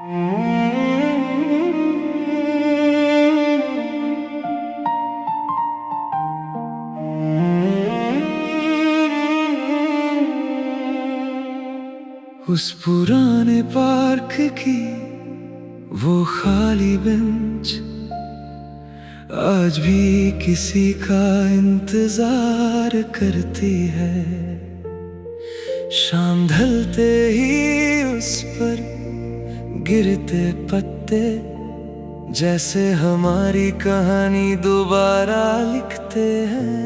उस पुराने पार्क की वो खाली बेंच आज भी किसी का इंतजार करती है। शाम ढलते ही उस पर गिरते पत्ते जैसे हमारी कहानी दोबारा लिखते हैं।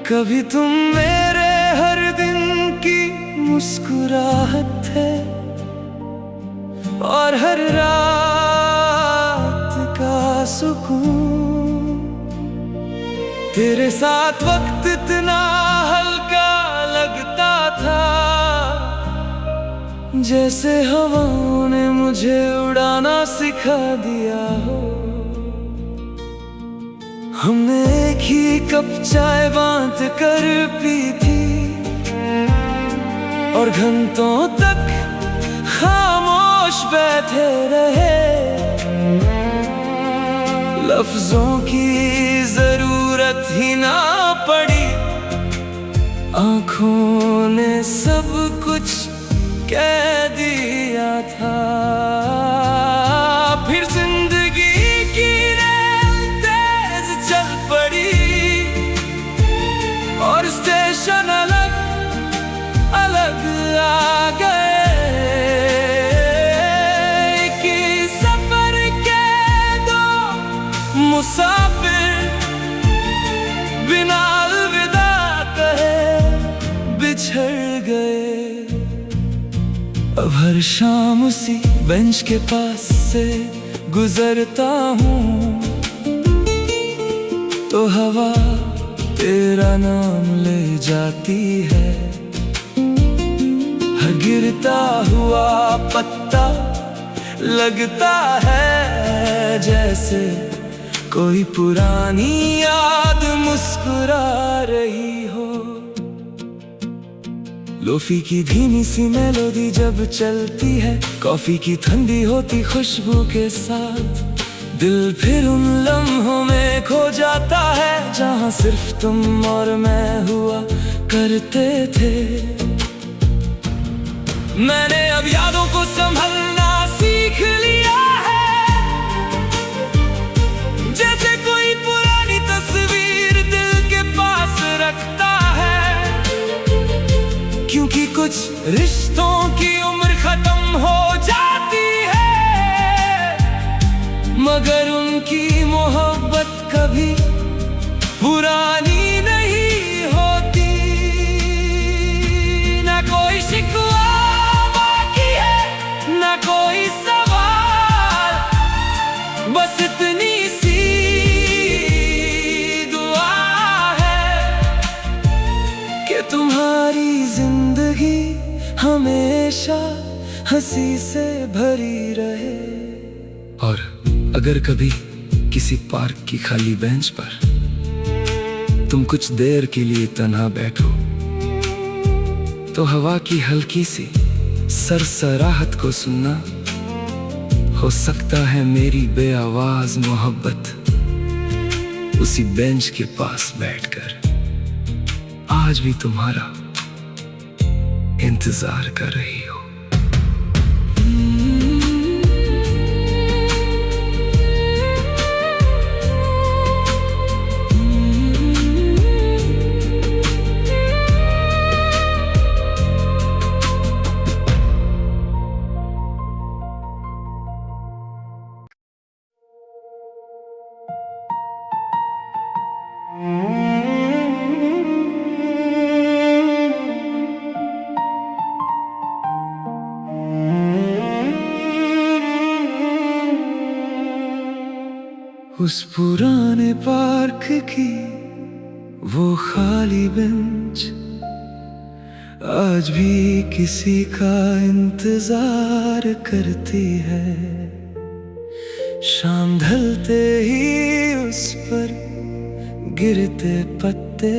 कभी तुम मेरे हर दिन की मुस्कुराहट थे और हर रात का सुकून। तेरे साथ वक्त इतना हल्का लगता था जैसे हवाओं ने मुझे उड़ाना सिखा दिया हो। हमने एक ही कप चाय बांट कर पी थी और घंटों तक खामोश बैठे रहे। लफ्जों की जरूरत ही ना पड़ी, आंखों ने सब कुछ कह दिया था। फिर जिंदगी की रेल तेज चल पड़ी और स्टेशन अलग अलग आ गए। कि सफर के दो मुसाफिर बिना अलविदा कहे बिछड़ गए। अब हर शाम उसी बेंच के पास से गुजरता हूँ तो हवा तेरा नाम ले जाती है। हर गिरता हुआ पत्ता लगता है जैसे कोई पुरानी याद मुस्कुरा रही हो। लोफी की धीमी सी मेलोडी जब चलती है, कॉफी की ठंडी होती खुशबू के साथ, दिल फिर उन लम्हों में खो जाता है जहां सिर्फ तुम और मैं हुआ करते थे। मैंने अब यादों को संभलना सीख लिया है, जैसे कोई पुरानी तस्वीर दिल के पास रखता है। क्योंकि कुछ रिश्तों की उम्र खत्म हो जाती है, मगर उनकी मोहब्बत कभी पुरानी नहीं होती। ना कोई शिकवा बाकी है, ना कोई सवाल, बस इतनी सी दुआ है कि तुम्हारी जिंदगी हमेशा हंसी से भरी रहे। और अगर कभी किसी पार्क की खाली बेंच पर तुम कुछ देर के लिए तन्हा बैठो तो हवा की हल्की सी सरसराहट को सुनना। हो सकता है मेरी बेआवाज मोहब्बत उसी बेंच के पास बैठकर आज भी तुम्हारा इंतजार कर रही हो। उस पुराने पार्क की वो खाली बेंच आज भी किसी का इंतजार करती है। शाम ढलते ही उस पर गिरते पत्ते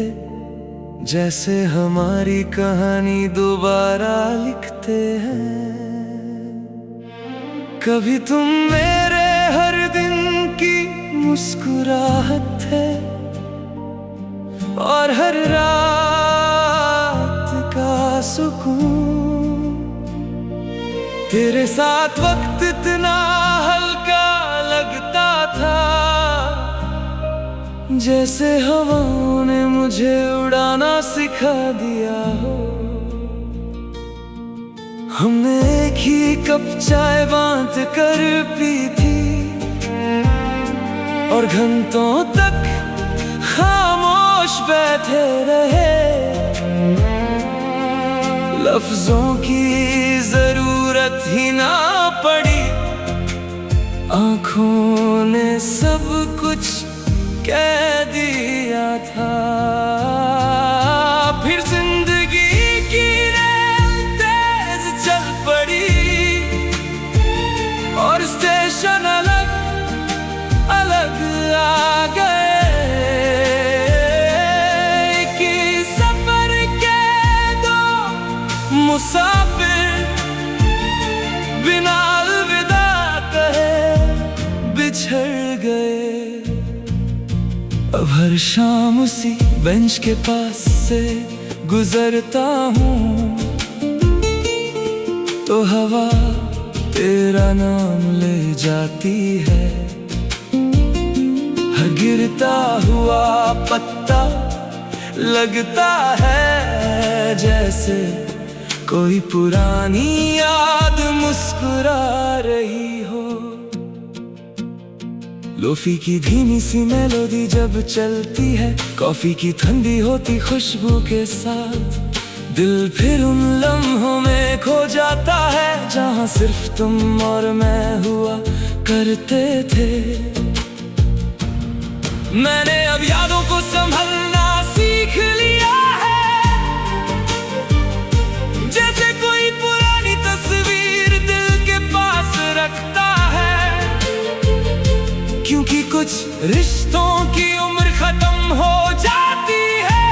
जैसे हमारी कहानी दोबारा लिखते हैं। कभी तुम मेरे हर दिन की मुस्कुराहट थे और हर रात का सुकून। तेरे साथ वक्त इतना हल्का लगता था, जैसे हवाओं ने मुझे उड़ाना सिखा दिया हो। हमने एक ही कप चाय बांट कर पी थी और घंटों तक खामोश बैठे रहे। लफ्जों की जरूरत ही ना पड़ी, आंखों ने सब कुछ कह दिया था। फिर जिंदगी की रेल तेज चल पड़ी और स्टेशन अलग अलग आ गए कि सफर के दो मुसाफिर बिना अलविदा कहे बिछड़ गए। अब हर शाम उसी बेंच के पास से गुजरता हूँ तो हवा तेरा नाम ले जाती है। हर गिरता हुआ पत्ता लगता है जैसे कोई पुरानी याद मुस्कुरा रही हो। लोफी की धीमी सी मेलोडी जब चलती है, कॉफी की ठंडी होती खुशबू के साथ, दिल फिर उन लम्हों में खो जाता है जहाँ सिर्फ तुम और मैं हुआ करते थे। मैंने अब यादों को संभलना सीख लिया है, जैसे कोई पुरानी तस्वीर दिल के पास रखता है। क्योंकि कुछ रिश्तों की उम्र खत्म हो जाती है,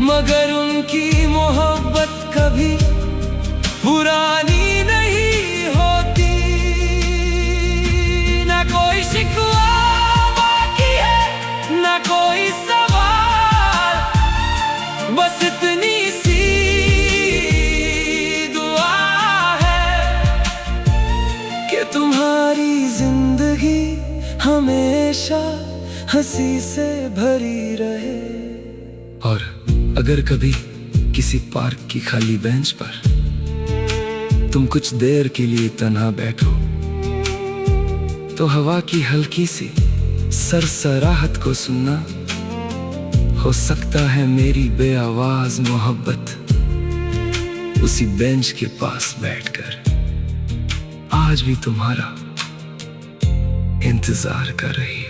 मगर उनकी मोहब्बत कभी पुरानी नहीं होती। ना कोई शिकवा बाकी है, ना कोई सवाल, बस इतनी सी दुआ है कि तुम्हारी जिंदगी हमेशा हंसी से भरी रहे। और अगर कभी किसी पार्क की खाली बेंच पर तुम कुछ देर के लिए तन्हा बैठो तो हवा की हल्की सी सरसराहट को सुनना। हो सकता है मेरी बेआवाज मोहब्बत उसी बेंच के पास बैठकर आज भी तुम्हारा इंतजार कर रही हो।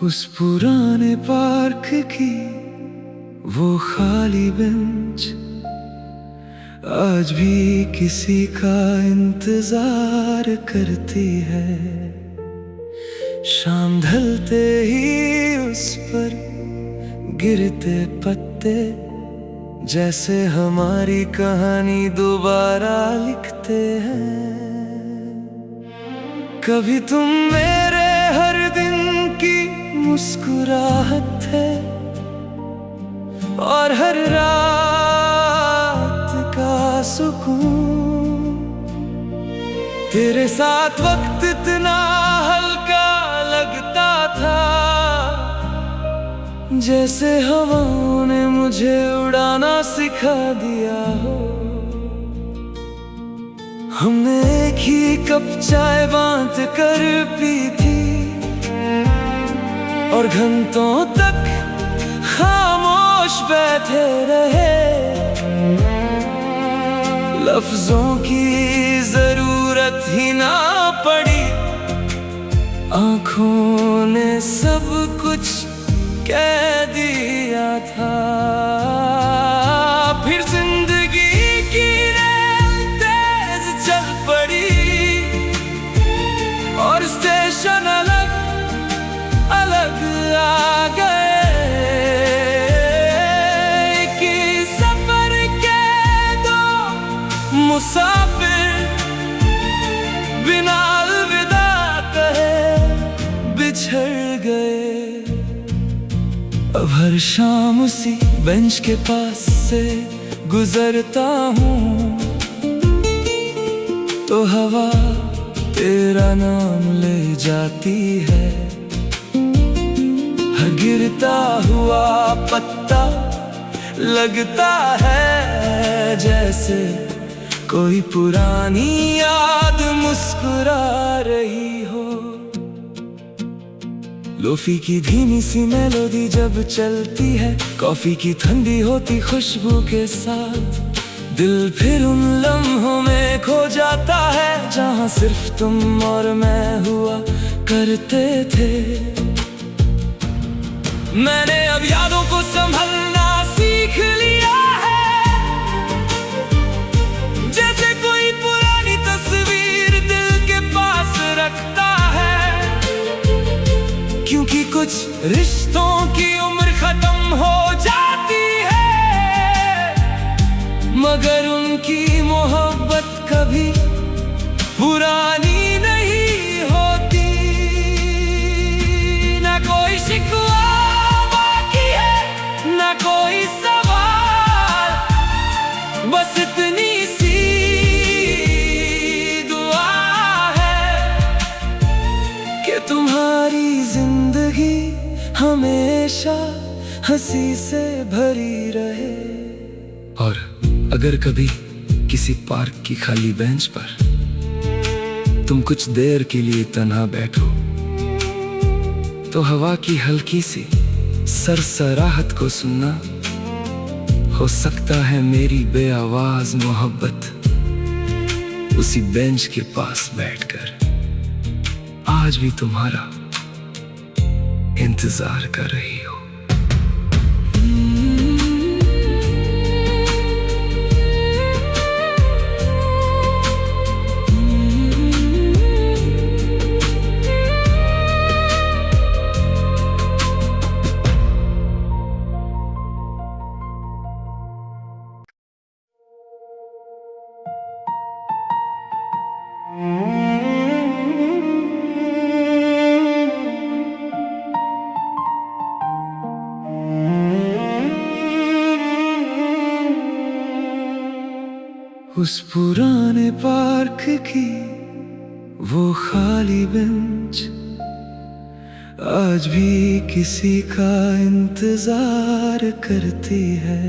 उस पुराने पार्क की वो खाली बेंच आज भी किसी का इंतजार करती है। शाम ढलते ही उस पर गिरते पत्ते जैसे हमारी कहानी दोबारा लिखते हैं। कभी तुम मेरे हर दिन की मुस्कुराहट थे और हर रात का सुकून। तेरे साथ वक्त इतना हल्का लगता था, जैसे हवाओं ने मुझे उड़ाना सिखा दिया हो। हमने एक ही कप चाय बांट कर पी थी और घंटों तक खामोश बैठे रहे, लफ्जों की जरूरत ही ना पड़ी, आंखों ने सब कुछ कह दिया था। फिर जिंदगी की रेल तेज चल पड़ी और स्टेशन अलग अलग आ गए, कि सफर के दो मुसाफिर बिना अलविदा कहे बिछड़ गए। अब हर शाम उसी बेंच के पास से गुजरता हूँ, तो हवा तेरा नाम ले जाती है। हर गिरता हुआ पत्ता लगता है जैसे कोई पुरानी याद मुस्कुरा रही हो। लोफी की धीमी सी मेलोडी जब चलती है, कॉफी की ठंडी होती खुशबू के साथ, दिल फिर उन लम्हों में खो जाता है जहाँ सिर्फ तुम और मैं हुआ करते थे। मैंने अब यादों को संभलना सीख लिया है, जैसे कोई पुरानी तस्वीर दिल के पास रखता है, क्योंकि कुछ रिश्तों की उम्र खत्म हो जाती है, मगर उनकी मोहब्बत कभी पुरानी नहीं होती। ना कोई शिकवा बाकी है, ना कोई सवाल, बस इतनी सी दुआ है कि तुम्हारी जिंदगी हमेशा हंसी से भरी रहे। और अगर कभी किसी पार्क की खाली बेंच पर तुम कुछ देर के लिए तन्हा बैठो, तो हवा की हल्की सी सरसराहट को सुनना, हो सकता है मेरी बेआवाज मोहब्बत उसी बेंच के पास बैठकर आज भी तुम्हारा इंतजार कर रही हो। उस पुराने पार्क की वो खाली बेंच आज भी किसी का इंतजार करती है।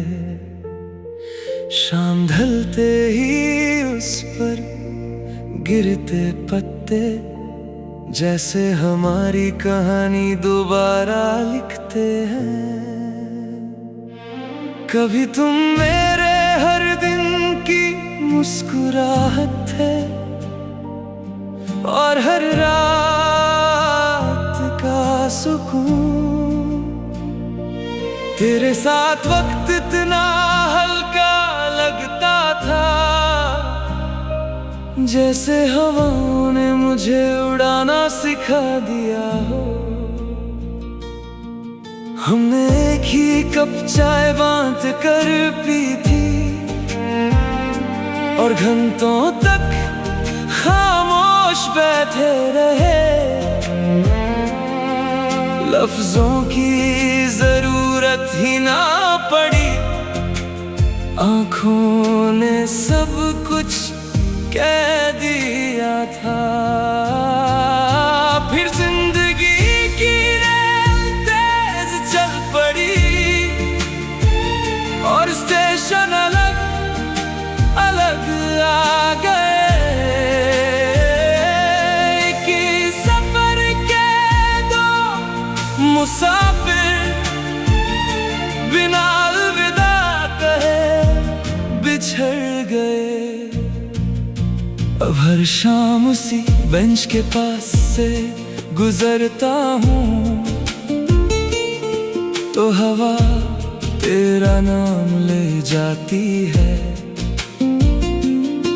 शाम ढलते ही उस पर गिरते पत्ते जैसे हमारी कहानी दोबारा लिखते हैं। कभी तुम मेरे हर दिन की मुस्कुराहट है और हर रात का सुकून। तेरे साथ वक्त इतना हल्का लगता था जैसे हवाओं ने मुझे उड़ाना सिखा दिया हो। हमने एक ही कप चाय बांट कर पी थी और घंटों तक खामोश बैठे रहे। लफ्जों की जरूरत ही ना पड़ी, आंखों ने सब कुछ कह दिया था। फिर जिंदगी की रेल तेज चल पड़ी और स्टेशन अलग अलग आ गए कि सफर के दो मुसाफिर बिना अब हर शाम उसी बेंच के पास से गुजरता हूँ तो हवा तेरा नाम ले जाती है।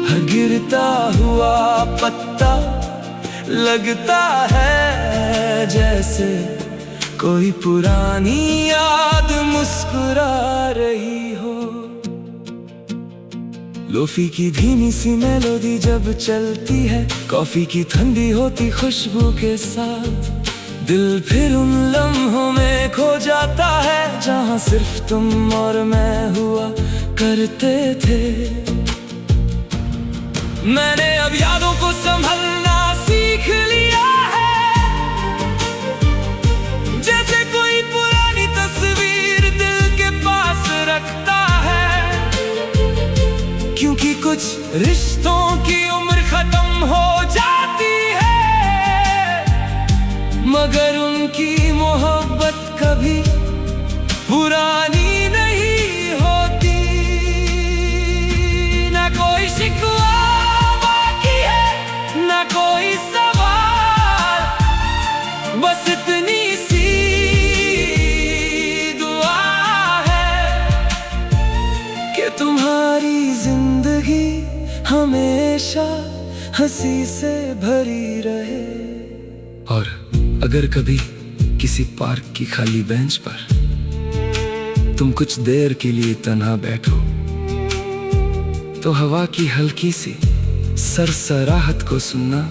हर गिरता हुआ पत्ता लगता है जैसे कोई पुरानी याद मुस्कुरा रही हो। लोफी की धीमी सी मेलोडी जब चलती है, कॉफी की ठंडी होती खुशबू के साथ, दिल फिर उन लम्हों में खो जाता है जहाँ सिर्फ तुम और मैं हुआ करते थे। मैंने अब यादों को संभलना सीख लिया है, जैसे कोई पुरानी तस्वीर दिल के पास रखता है। क्योंकि कुछ रिश्तों की उम्र खत्म हो जाती है, मगर उनकी मोहब्बत कभी पुरानी नहीं होती। ना कोई शिकवा बाकी है, ना कोई सवाल, बस इतनी सी दुआ है कि तुम्हारी जिंदगी हमेशा हंसी से भरी रहे। और अगर कभी किसी पार्क की खाली बेंच पर तुम कुछ देर के लिए तन्हा बैठो, तो हवा की हल्की सी सरसराहट को सुनना।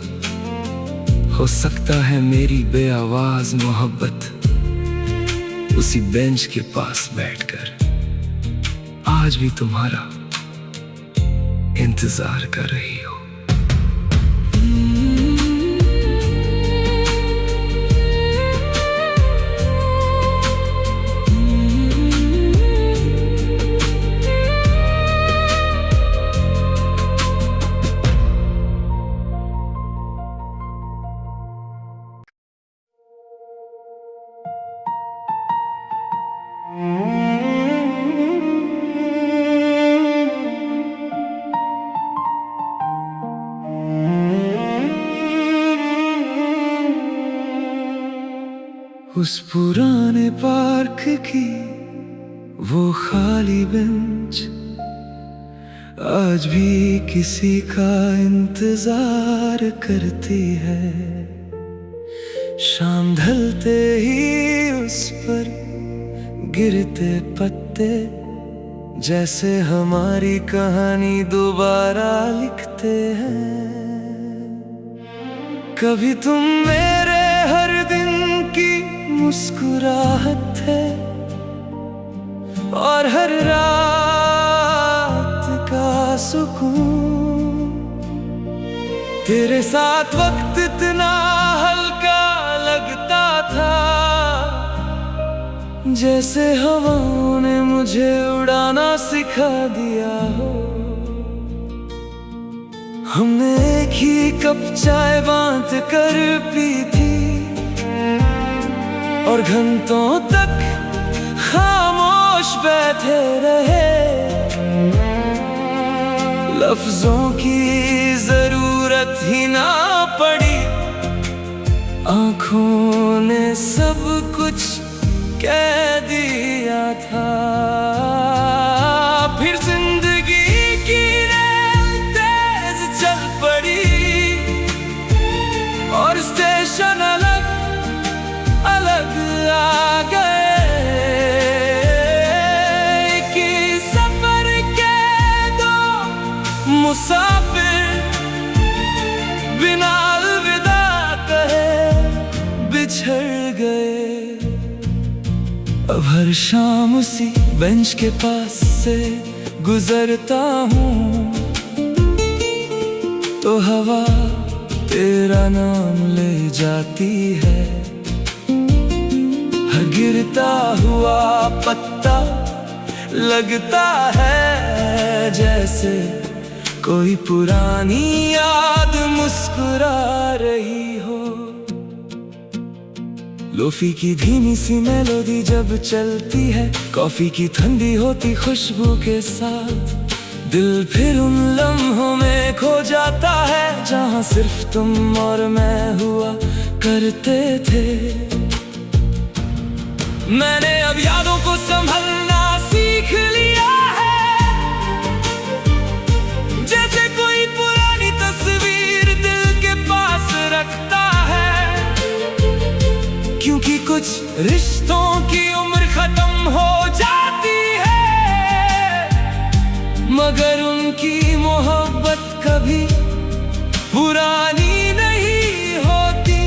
हो सकता है मेरी बेआवाज मोहब्बत उसी बेंच के पास बैठकर आज भी तुम्हारा इंतजार कर रही हो। उस पुराने पार्क की वो खाली बेंच आज भी किसी का इंतजार करती है। शाम ढलते ही उस पर गिरते पत्ते जैसे हमारी कहानी दोबारा लिखते हैं। कभी तुम मेरे हर दिन की मुस्कुराहट है और हर रात का सुकून। तेरे साथ वक्त इतना हल्का लगता था जैसे हवाओं ने मुझे उड़ाना सिखा दिया हो। हमने एक ही कप चाय बांट कर पी थी और घंटों तक खामोश बैठे रहे। लफ्जों की जरूरत ही ना पड़ी, आंखों ने सब कुछ कह दिया था। फिर जिंदगी की रेल तेज चल पड़ी और स्टेशन अलग अलग आ गए। कि सफर के दो मुसाफिर बिना अलविदा कहे बिछड़ गए। अब हर शाम उसी बेंच के पास से गुजरता हूँ तो हवा तेरा नाम ले जाती है। हर गिरता हुआ पत्ता लगता है जैसे कोई पुरानी याद मुस्कुरा रही हो। लोफी की धीमी सी मेलोडी जब चलती है, कॉफी की ठंडी होती खुशबू के साथ, दिल फिर उन लम्हों में खो जाता है जहाँ सिर्फ तुम और मैं हुआ करते थे। मैंने अब यादों को संभलना सीख लिया है, जैसे कोई पुरानी तस्वीर दिल के पास रखता है। क्योंकि कुछ रिश्तों की उम्र खत्म हो जाती है, मगर उनकी मोहब्बत कभी पुरानी नहीं होती।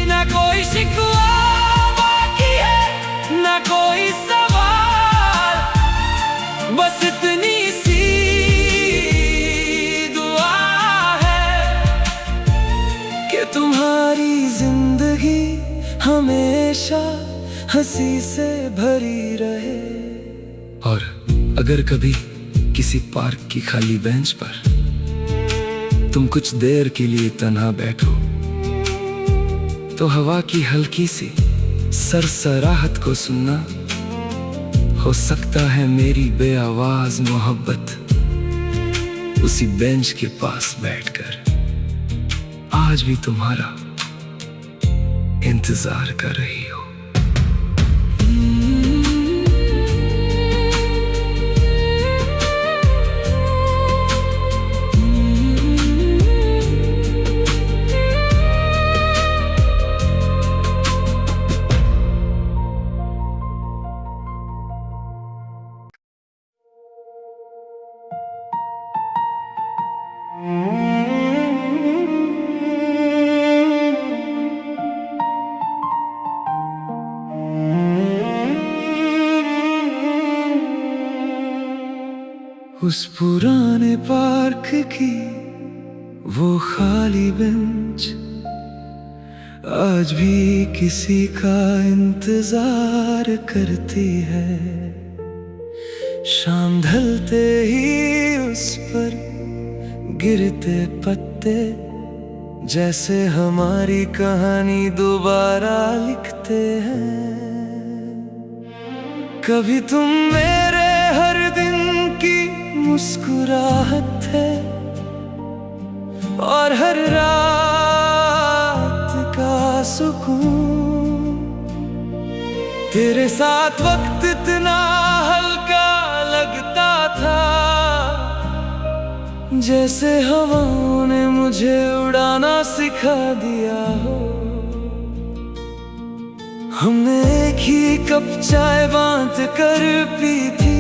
ना कोई शिकवा बाकी है, ना कोई सवाल, बस इतनी सी दुआ है कि तुम्हारी जिंदगी हमेशा हंसी से भरी रहे। और अगर कभी किसी पार्क की खाली बेंच पर तुम कुछ देर के लिए तन्हा बैठो, तो हवा की हल्की सी सरसराहट को सुनना। हो सकता है मेरी बेआवाज मोहब्बत उसी बेंच के पास बैठकर आज भी तुम्हारा इंतजार कर रही हो। उस पुराने पार्क की वो खाली बेंच आज भी किसी का इंतजार करती है। शाम ढलते ही उस पर गिरते पत्ते जैसे हमारी कहानी दोबारा लिखते हैं। कभी तुम मेरे हर दिन की मुस्कुराहट है और हर रात का सुकून। तेरे साथ वक्त इतना हल्का लगता था, जैसे हवाओं ने मुझे उड़ाना सिखा दिया हो। हमने एक ही कप चाय बांट कर पी थी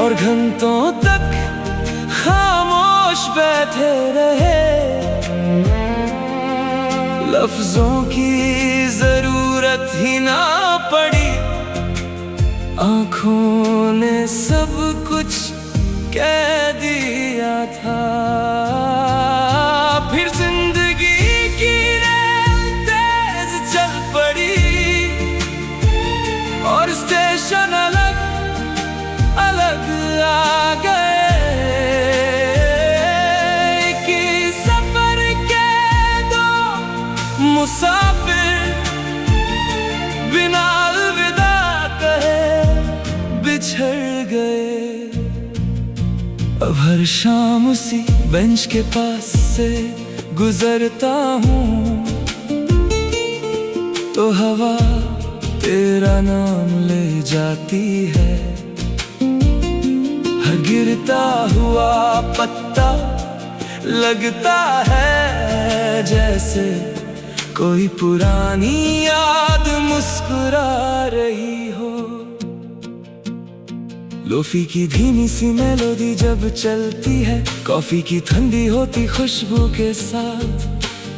और घंटों तक खामोश बैठे रहे। लफ्जों की जरूरत ही ना पड़ी, आंखों ने सब कुछ कह दिया था। फिर जिंदगी की रेल तेज चल पड़ी और स्टेशन अलग अलग आ गए कि सफर के दो मुसाफिर बिना अलविदा कहे बिछड़ गए। अब हर शाम उसी बेंच के पास से गुजरता हूँ तो हवा तेरा नाम ले जाती है। हर गिरता हुआ पत्ता लगता है जैसे कोई पुरानी याद मुस्कुरा रही हो। लोफी की धीमी सी मेलोडी जब चलती है, कॉफी की ठंडी होती खुशबू के साथ,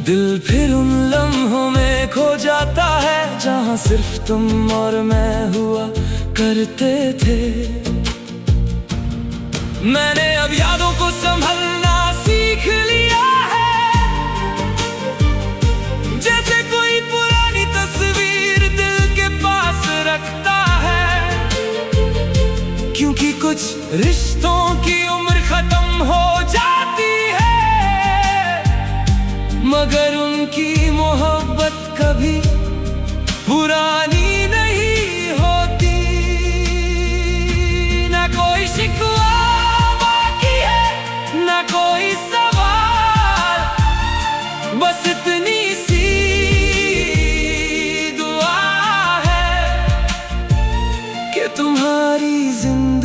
दिल फिर उन लम्हों में खो जाता है जहाँ सिर्फ तुम और मैं हुआ करते थे। मैंने अब यादों को संभलना सीख लिया है, जैसे कोई पुरानी तस्वीर दिल के पास रखता है। क्योंकि कुछ रिश्तों की उम्र खत्म हो जाती है, मगर उनकी मोहब्बत कभी पुरानी नहीं होती।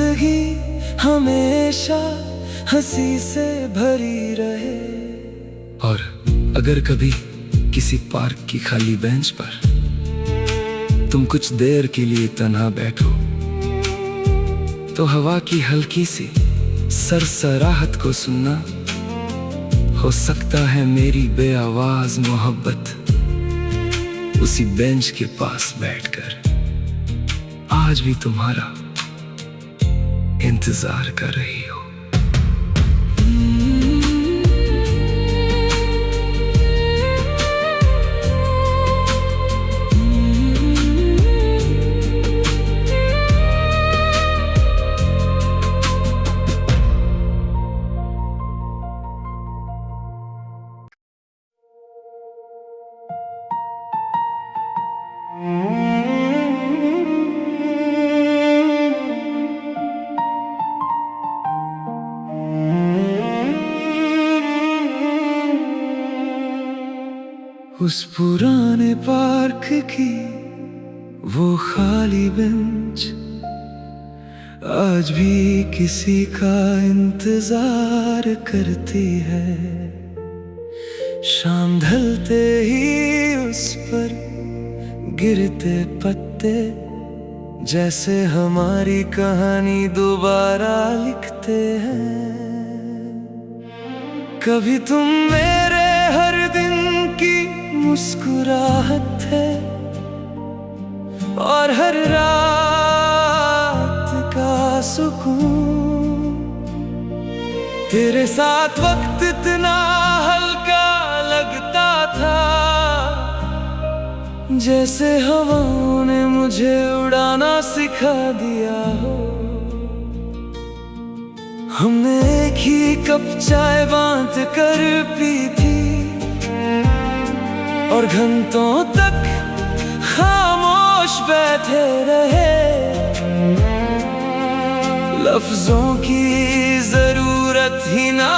जिंदगी हमेशा हंसी से भरी रहे। और अगर कभी किसी पार्क की खाली बेंच पर तुम कुछ देर के लिए तन्हा बैठो, तो हवा की हल्की सी सरसराहट को सुनना। हो सकता है मेरी बेआवाज मोहब्बत उसी बेंच के पास बैठकर आज भी तुम्हारा इंतजार कर रही हो। उस पुराने पार्क की वो खाली बेंच आज भी किसी का इंतजार करती है। शाम ढलते ही उस पर गिरते पत्ते जैसे हमारी कहानी दोबारा लिखते हैं। कभी तुम मेरे हर दिन की मुस्कुराहट है और हर रात का सुकून। तेरे साथ वक्त इतना हल्का लगता था जैसे हवाओं ने मुझे उड़ाना सिखा दिया हो। हमने एक ही कप चाय बांट कर पी थी और घंटों तक खामोश बैठे रहे। लफ्जों की जरूरत ही ना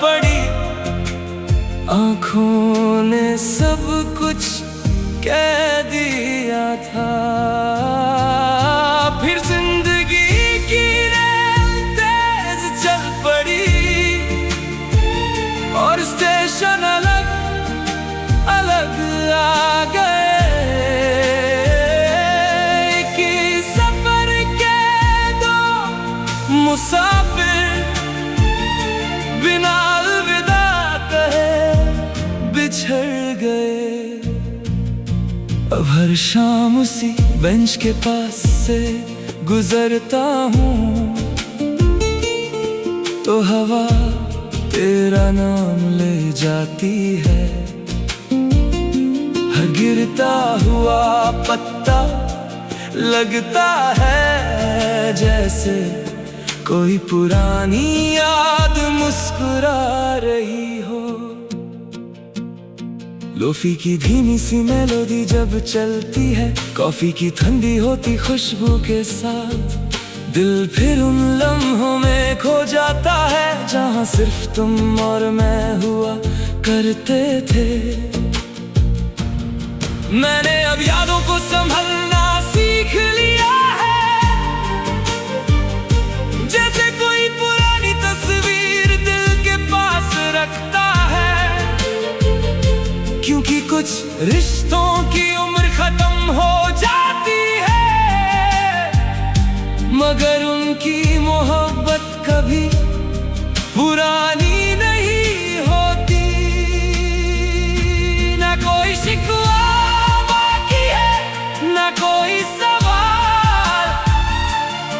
पड़ी, आंखों ने सब कुछ कह दिया था। फिर जिंदगी की रेल तेज चल पड़ी और स्टेशन अलग अलग आ गए। कि सफर के दो मुसाफिर बिना अलविदा कहे बिछड़ गए। अब हर शाम उसी बेंच के पास से गुजरता हूँ तो हवा तेरा नाम ले जाती है। हर गिरता हुआ पत्ता लगता है जैसे कोई पुरानी याद मुस्कुरा रही हो। लोफी की धीमी सी मेलोडी जब चलती है, कॉफी की ठंडी होती खुशबू के साथ, दिल फिर उन लम्हों में खो जाता है जहां सिर्फ तुम और मैं हुआ करते थे। मैंने अब यादों को संभलना सीख लिया है, जैसे कोई पुरानी तस्वीर दिल के पास रखता है। क्योंकि कुछ रिश्तों की उम्र खत्म हो जाती है, मगर उनकी मोहब्बत कभी पुरानी नहीं होती। ना कोई शिकवा बाकी है, ना कोई सवाल,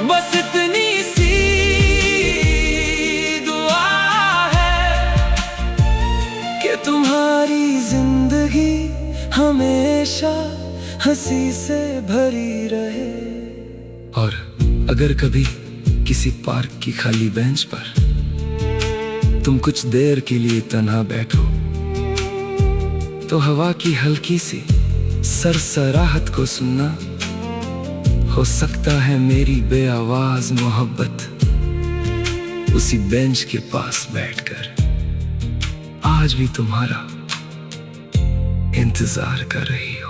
बस इतनी सी दुआ है कि तुम्हारी जिंदगी हमेशा हंसी से भरी रहे। और अगर कभी किसी पार्क की खाली बेंच पर तुम कुछ देर के लिए तन्हा बैठो, तो हवा की हल्की सी सरसराहट को सुनना। हो सकता है मेरी बेआवाज मोहब्बत उसी बेंच के पास बैठकर आज भी तुम्हारा इंतजार कर रही हो।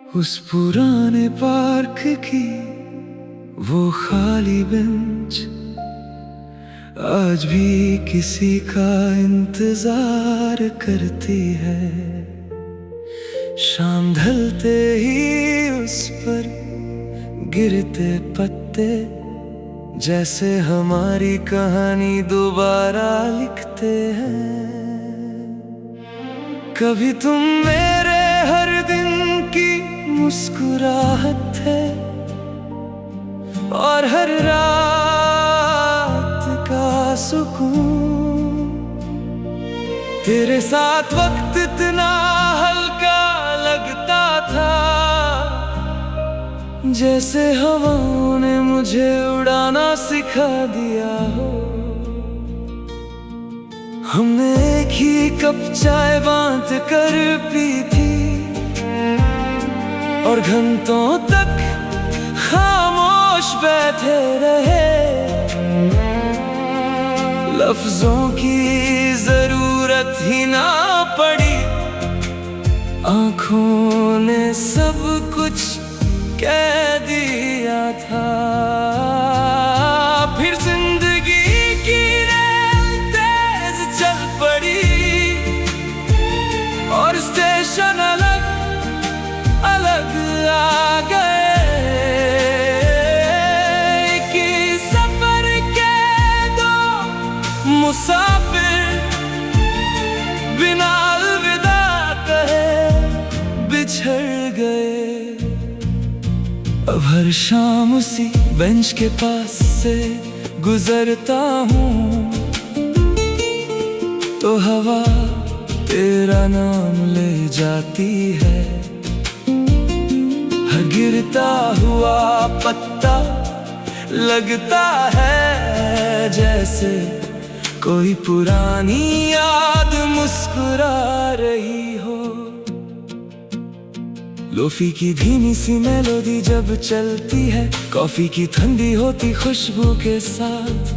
उस पुराने पार्क की वो खाली बेंच आज भी किसी का इंतजार करती है। शाम ढलते ही उस पर गिरते पत्ते जैसे हमारी कहानी दोबारा लिखते हैं। कभी तुम मेरे हर दिन की मुस्कुराहट थे और हर रात का सुकून। तेरे साथ वक्त इतना हल्का लगता था जैसे हवाओं ने मुझे उड़ाना सिखा दिया हो। हमने एक ही कप चाय बांट कर पी थी और घंटों तक खामोश बैठे रहे। लफ्जों की जरूरत ही ना पड़ी, आंखों ने सब कुछ कह दिया था। फिर जिंदगी की रेल तेज चल पड़ी और स्टेशन अलग अलग आ गए कि सफर के दो मुसाफिर बिना अलविदा कहे बिछड़ गए। अब हर शाम उसी बेंच के पास से गुजरता हूँ तो हवा तेरा नाम ले जाती है। हर गिरता हुआ पत्ता लगता है जैसे कोई पुरानी याद मुस्कुरा रही हो। लोफी की धीमी सी मेलोडी जब चलती है, कॉफी की ठंडी होती खुशबू के साथ,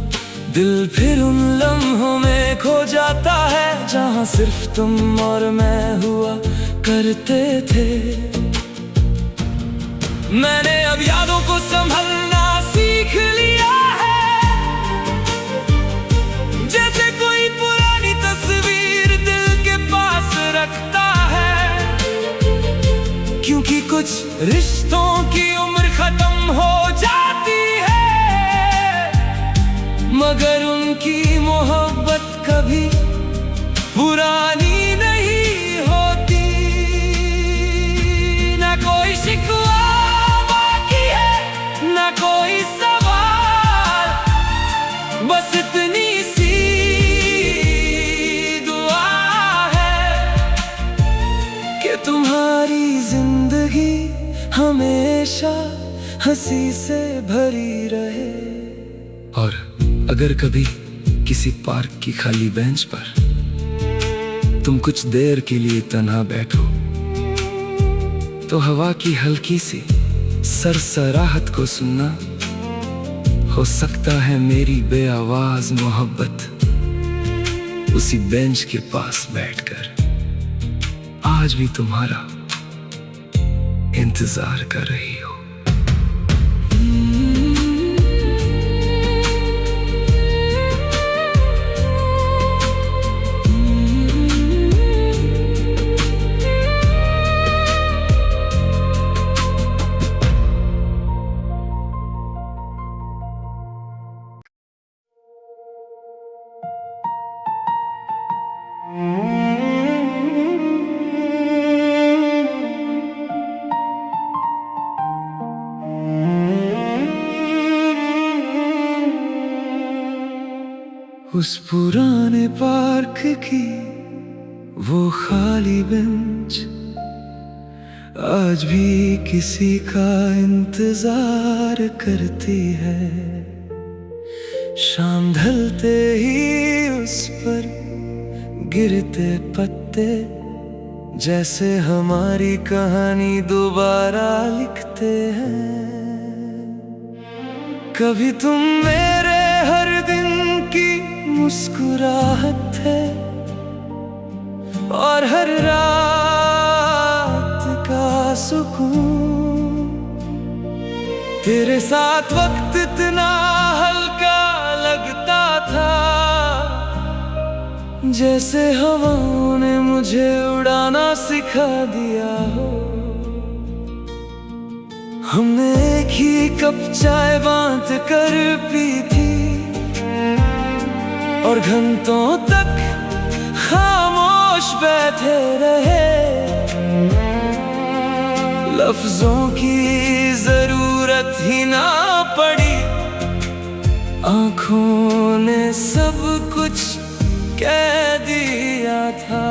दिल फिर उन लम्हों में खो जाता है जहाँ सिर्फ तुम और मैं हुआ करते थे। मैंने अब यादों को संभलना सीख लिया है, जैसे कोई पुरानी तस्वीर दिल के पास रखता है। क्योंकि कुछ रिश्तों की उम्र खत्म हो जाती है, मगर उनकी मोहब्बत कभी पुरानी नहीं होती। ना कोई शिकवा बाकी है, ना कोई सवाल, बस इतनी सी दुआ है कि तुम्हारी जिंदगी हमेशा हंसी से भरी रहे। और अगर कभी किसी पार्क की खाली बेंच पर तुम कुछ देर के लिए तन्हा बैठो तो हवा की हल्की सी सरसराहट को सुनना। हो सकता है मेरी बेआवाज मोहब्बत उसी बेंच के पास बैठकर आज भी तुम्हारा इंतजार कर रही हो। उस पुराने पार्क की वो खाली बेंच आज भी किसी का इंतजार करती है। शाम ढलते ही उस पर गिरते पत्ते जैसे हमारी कहानी दोबारा लिखते हैं। कभी तुम मेरे हर दिन की मुस्कुराहट थे और हर रात का सुकून। सुकून। तेरे साथ वक्त इतना हल्का लगता था, जैसे हवाओं ने मुझे उड़ाना सिखा दिया हो। हमने एक ही कप चाय बांट कर पी थी, और घंटों तक खामोश बैठे रहे। लफ्जों की जरूरत ही ना पड़ी, आंखों ने सब कुछ कह दिया था।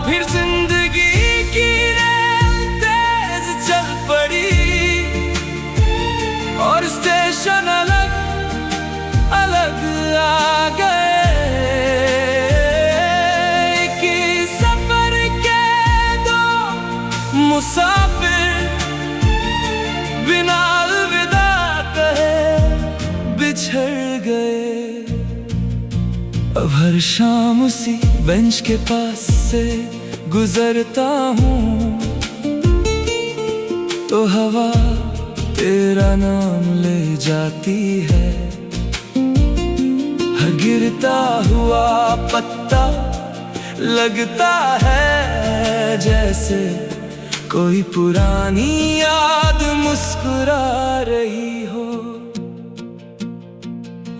फिर जिंदगी की रेल तेज चल पड़ी, और स्टेशन अलग अलग आ गए। कि सफर के दो मुसाफिर बिना अलविदा कहे बिछड़ गए। अब हर शाम उसी बेंच के पास से गुजरता हूँ, तो हवा तेरा नाम ले जाती है। हर गिरता हुआ पत्ता लगता है जैसे कोई पुरानी याद मुस्कुरा रही हो।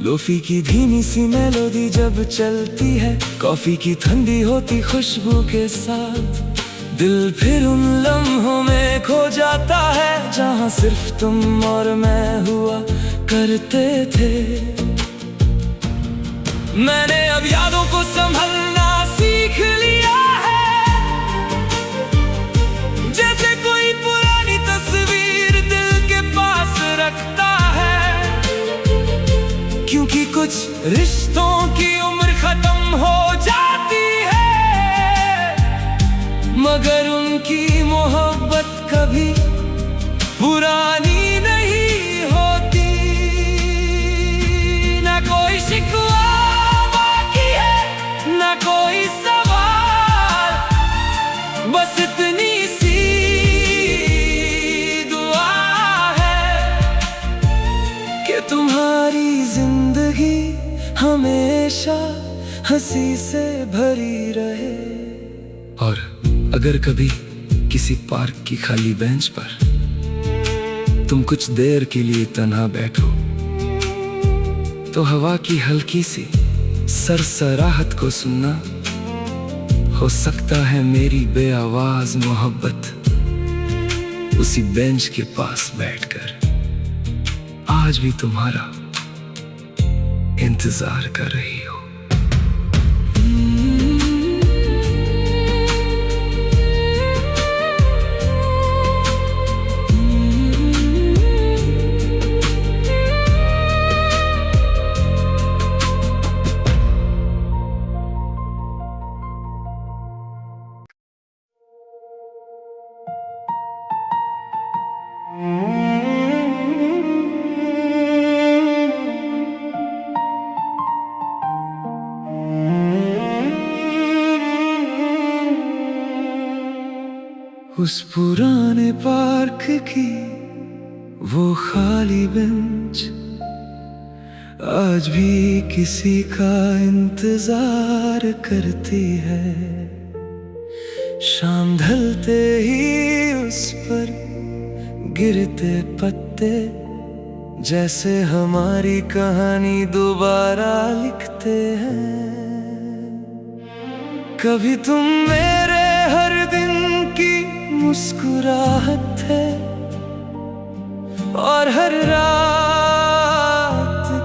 लोफी की धीमी सी मेलोडी जब चलती है, कॉफी की ठंडी होती खुशबू के साथ, दिल फिर उन लम्हों में खो जाता है जहाँ सिर्फ तुम और मैं हुआ करते थे। मैंने अब यादों को संभलना सीख लिया है, जैसे कोई पुरानी तस्वीर दिल के पास रखता है। क्योंकि कुछ रिश्तों की उम्र खत्म हो जाती है, मगर उनकी मोहब्बत कभी पुरानी नहीं होती। ना कोई शिकवा बाकी है, ना कोई सवाल, बस इतनी सी दुआ है कि तुम्हारी जिंदगी हमेशा हंसी से भरी रहे। और अगर कभी किसी पार्क की खाली बेंच पर तुम कुछ देर के लिए तन्हा बैठो, तो हवा की हल्की सी सरसराहट को सुनना। हो सकता है मेरी बेआवाज मोहब्बत उसी बेंच के पास बैठकर आज भी तुम्हारा इंतजार कर रही हो। उस पुराने पार्क की वो खाली बेंच आज भी किसी का इंतजार करती है। शाम ढलते ही उस पर गिरते पत्ते जैसे हमारी कहानी दोबारा लिखते हैं। कभी तुम मेरे हर दिन की मुस्कुराहट है, और हर रात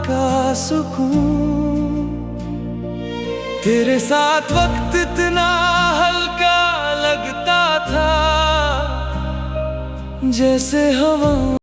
का सुकून। तेरे साथ वक्त इतना हल्का लगता था, जैसे हवा